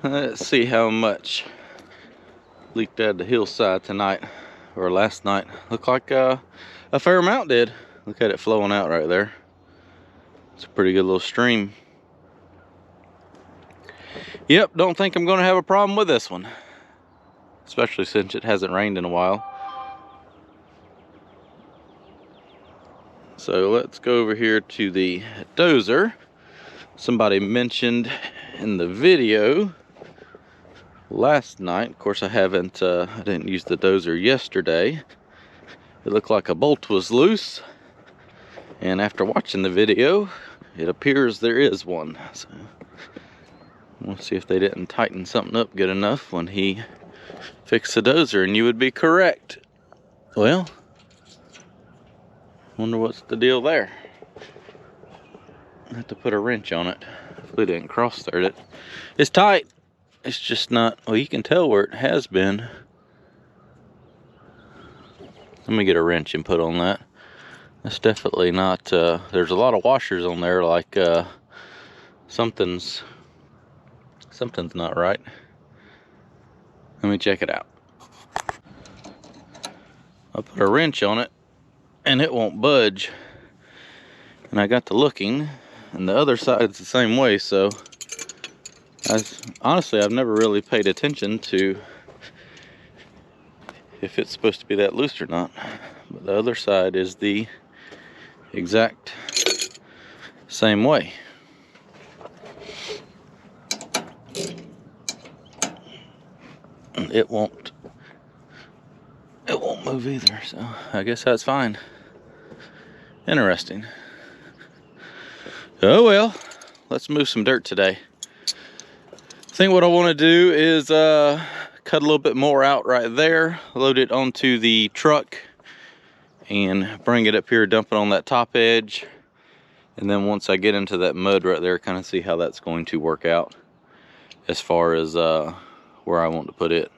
Let's see how much leaked out of the hillside tonight or last night. Looked like a fair amount did. Look at it flowing out right there. It's a pretty good little stream. Yep, don't think I'm gonna have a problem with this one, especially since it hasn't rained in a while. So let's go over here to the dozer. Somebody mentioned in the video last night, of course I didn't use the dozer yesterday. It looked like a bolt was loose, and after watching the video, it appears there is one. So we'll see if they didn't tighten something up good enough when he fixed the dozer, and you would be correct. Well, wonder what's the deal there. I have to put a wrench on it. Hopefully it didn't cross thread it. It's tight. It's just not, well, you can tell where it has been. Let me get a wrench and put on that. That's definitely not, there's a lot of washers on there, like something's not right. Let me check it out. I put a wrench on it and it won't budge. And I got to looking, and the other side's the same way, so honestly, I've never really paid attention to if it's supposed to be that loose or not. But the other side is the exact same way. It won't move either, so I guess that's fine. Interesting. Oh well, let's move some dirt today. I think what I want to do is cut a little bit more out right there, load it onto the truck, and bring it up here, dump it on that top edge. And then once I get into that mud right there, kind of see how that's going to work out as far as where I want to put it.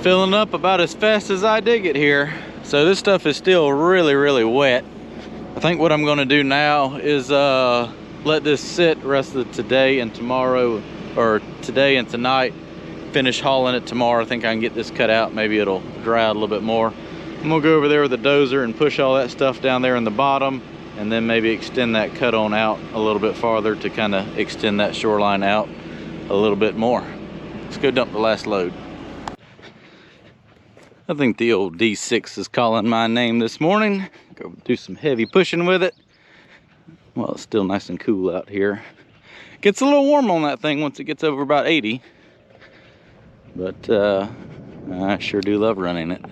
filling up about as fast as I dig it here. So this stuff is still really, really wet. I think what I'm gonna do now is let this sit rest of today and tomorrow, or today and tonight. Finish hauling it tomorrow. I think I can get this cut out. Maybe it'll dry out a little bit more. I'm gonna go over there with the dozer and push all that stuff down there in the bottom, and then maybe extend that cut on out a little bit farther to kind of extend that shoreline out a little bit more. Let's go dump the last load. I think the old D6 is calling my name this morning. Go do some heavy pushing with it. Well, it's still nice and cool out here. Gets a little warm on that thing once it gets over about 80. But I sure do love running it.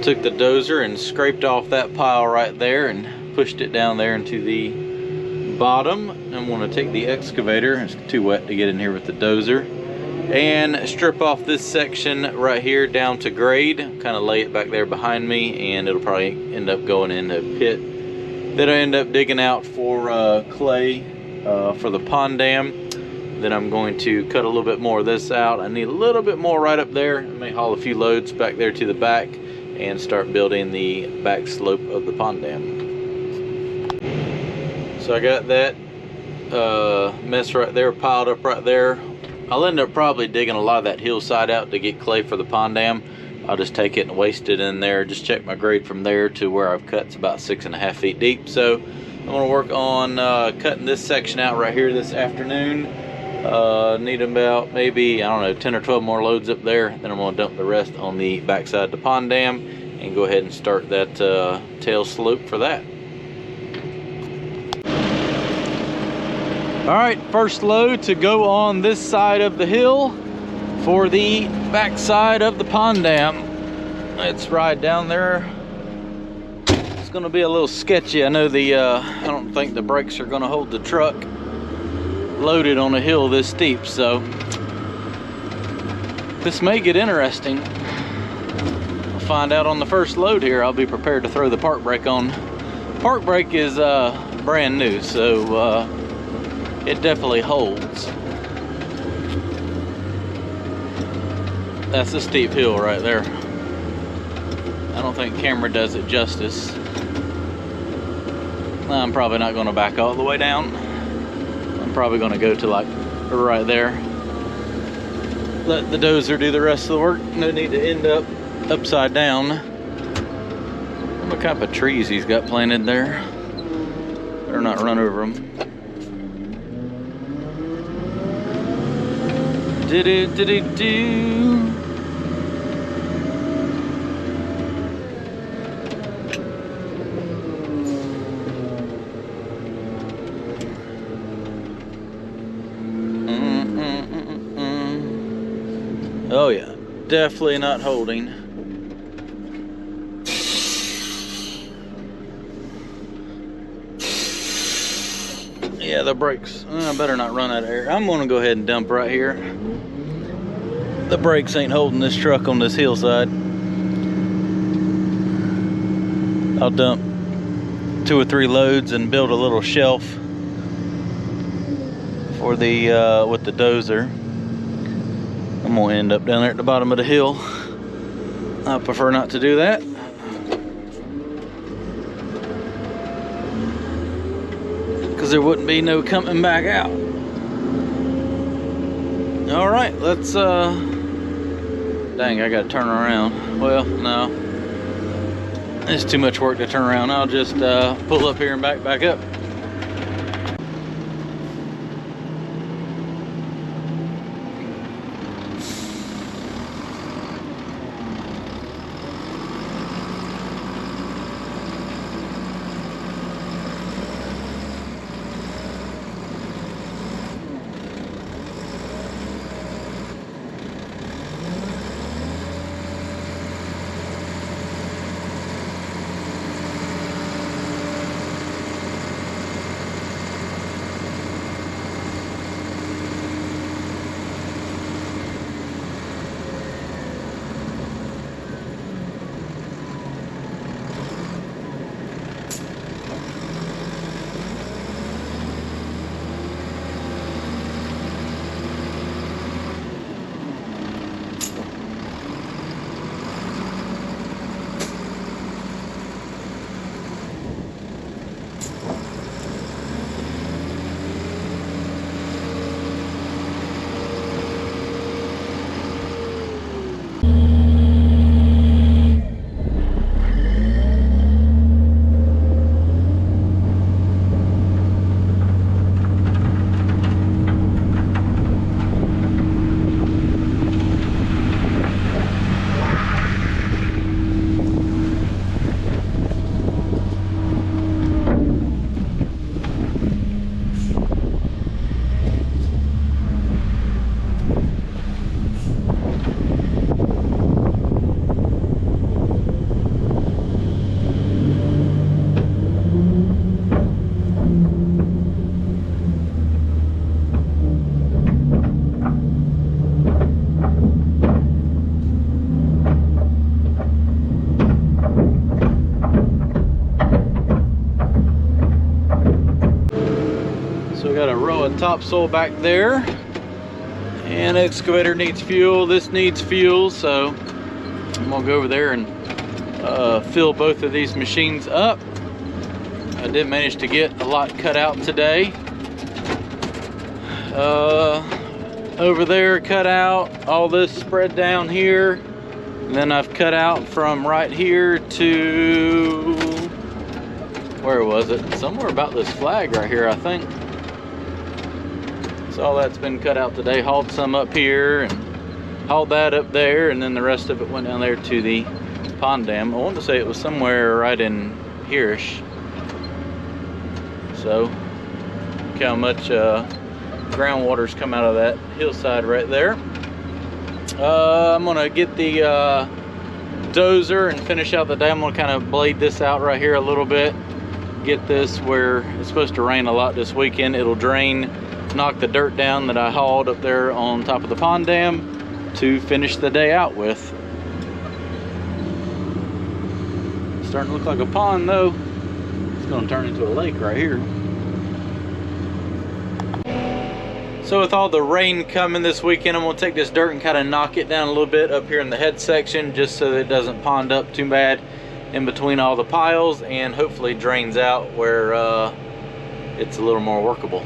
took the dozer and scraped off that pile right there and pushed it down there into the bottom. I'm going to take the excavator, it's too wet to get in here with the dozer, and strip off this section right here down to grade, kind of lay it back there behind me, and it'll probably end up going in a pit that I end up digging out for clay for the pond dam. Then I'm going to cut a little bit more of this out. I need a little bit more right up there. I may haul a few loads back there to the back and start building the back slope of the pond dam. So I got that mess right there piled up right there. I'll end up probably digging a lot of that hillside out to get clay for the pond dam. I'll just take it and waste it in there. Just check my grade from there to where I've cut. It's about 6.5 feet deep. So I'm going to work on cutting this section out right here this afternoon. Need about maybe, I don't know, 10 or 12 more loads up there. Then I'm going to dump the rest on the backside of the pond dam and go ahead and start that tail slope for that. Alright, first load to go on this side of the hill for the backside of the pond dam. Let's ride down there. It's going to be a little sketchy. I know I don't think the brakes are going to hold the truck loaded on a hill this steep, so this may get interesting. We'll find out on the first load here. I'll be prepared to throw the park brake on. Park brake is brand new, so it definitely holds. That's a steep hill right there. I don't think camera does it justice. I'm probably not going to back all the way down. I'm probably going to go to like right there. Let the dozer do the rest of the work. No need to end up upside down. What kind of trees he's got planted there. Better not run over them. Do-do-do-do-do. Oh yeah, definitely not holding. Yeah, the brakes, I better not run out of air. I'm gonna go ahead and dump right here. The brakes ain't holding this truck on this hillside. I'll dump 2 or 3 loads and build a little shelf for the with the dozer. I'm gonna end up down there at the bottom of the hill. I prefer not to do that. Because there wouldn't be no coming back out. All right, let's, dang, I gotta turn around. Well, no. It's too much work to turn around. I'll just pull up here and back up. of topsoil back there. And excavator needs fuel. This needs fuel, so I'm gonna go over there and fill both of these machines up. I did manage to get a lot cut out today. Over there cut out, all this spread down here. And then I've cut out from right here to, where was it? Somewhere about this flag right here, I think. So all that's been cut out today. Hauled some up here and hauled that up there, and then the rest of it went down there to the pond dam. I want to say it was somewhere right in here-ish. So look how much groundwater's come out of that hillside right there. I'm gonna get the dozer and finish out the day. I'm gonna kind of blade this out right here a little bit. Get this where it's supposed to rain a lot this weekend. It'll drain, knock the dirt down that I hauled up there on top of the pond dam to finish the day out with. It's starting to look like a pond though. It's gonna turn into a lake right here. So with all the rain coming this weekend, I'm gonna take this dirt and kind of knock it down a little bit up here in the head section, just so that it doesn't pond up too bad in between all the piles, and hopefully drains out where it's a little more workable.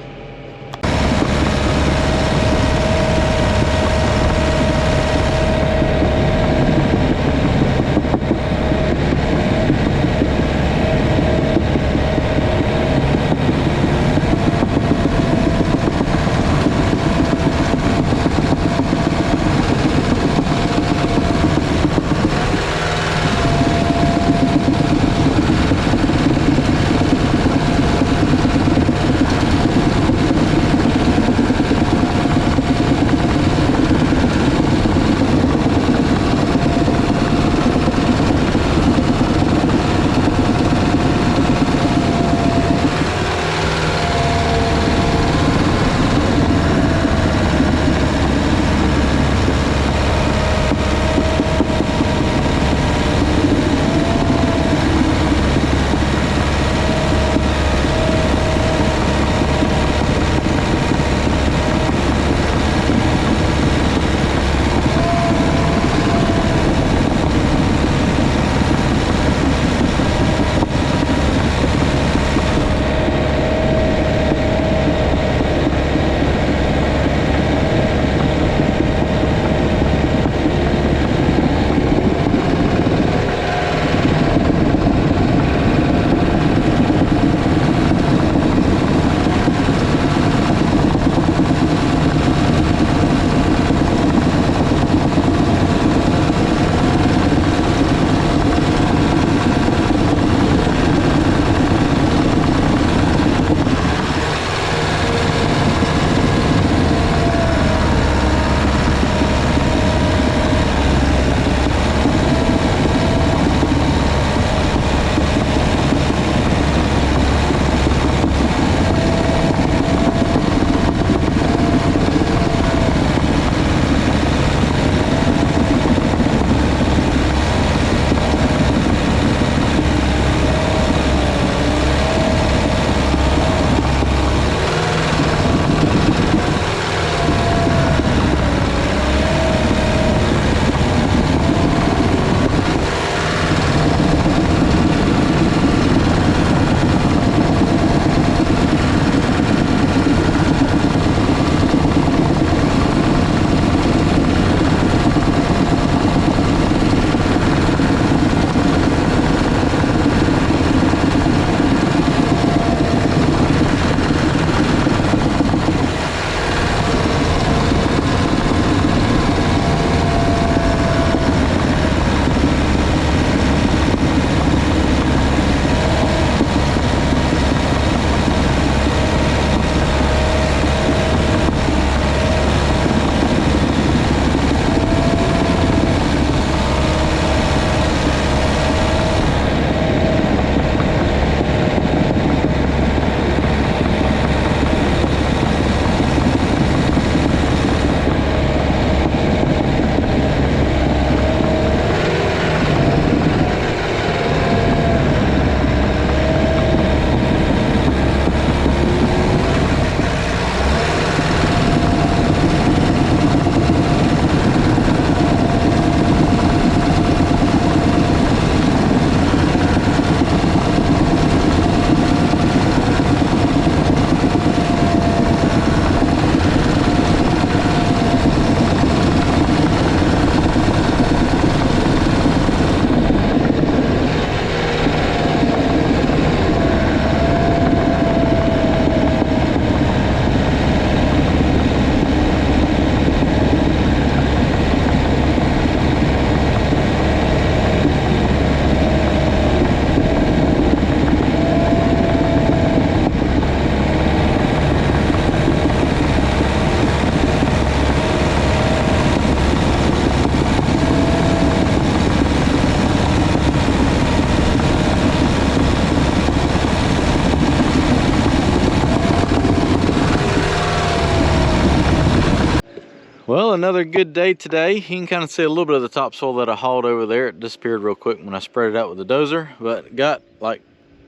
another good day today. You can kind of see a little bit of the topsoil that I hauled over there. It disappeared real quick when I spread it out with the dozer, but got like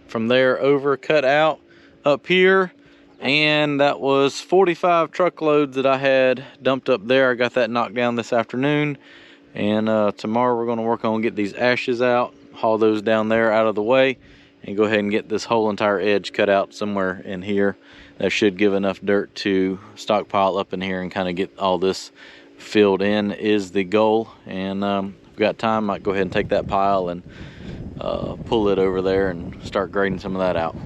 from there over cut out up here, and that was 45 truckloads that I had dumped up there. I got that knocked down this afternoon, and tomorrow we're going to work on get these ashes out, haul those down there out of the way, and go ahead and get this whole entire edge cut out somewhere in here. That should give enough dirt to stockpile up in here and kind of get all this filled in is the goal. And if we've got time, I might go ahead and take that pile and pull it over there and start grading some of that out.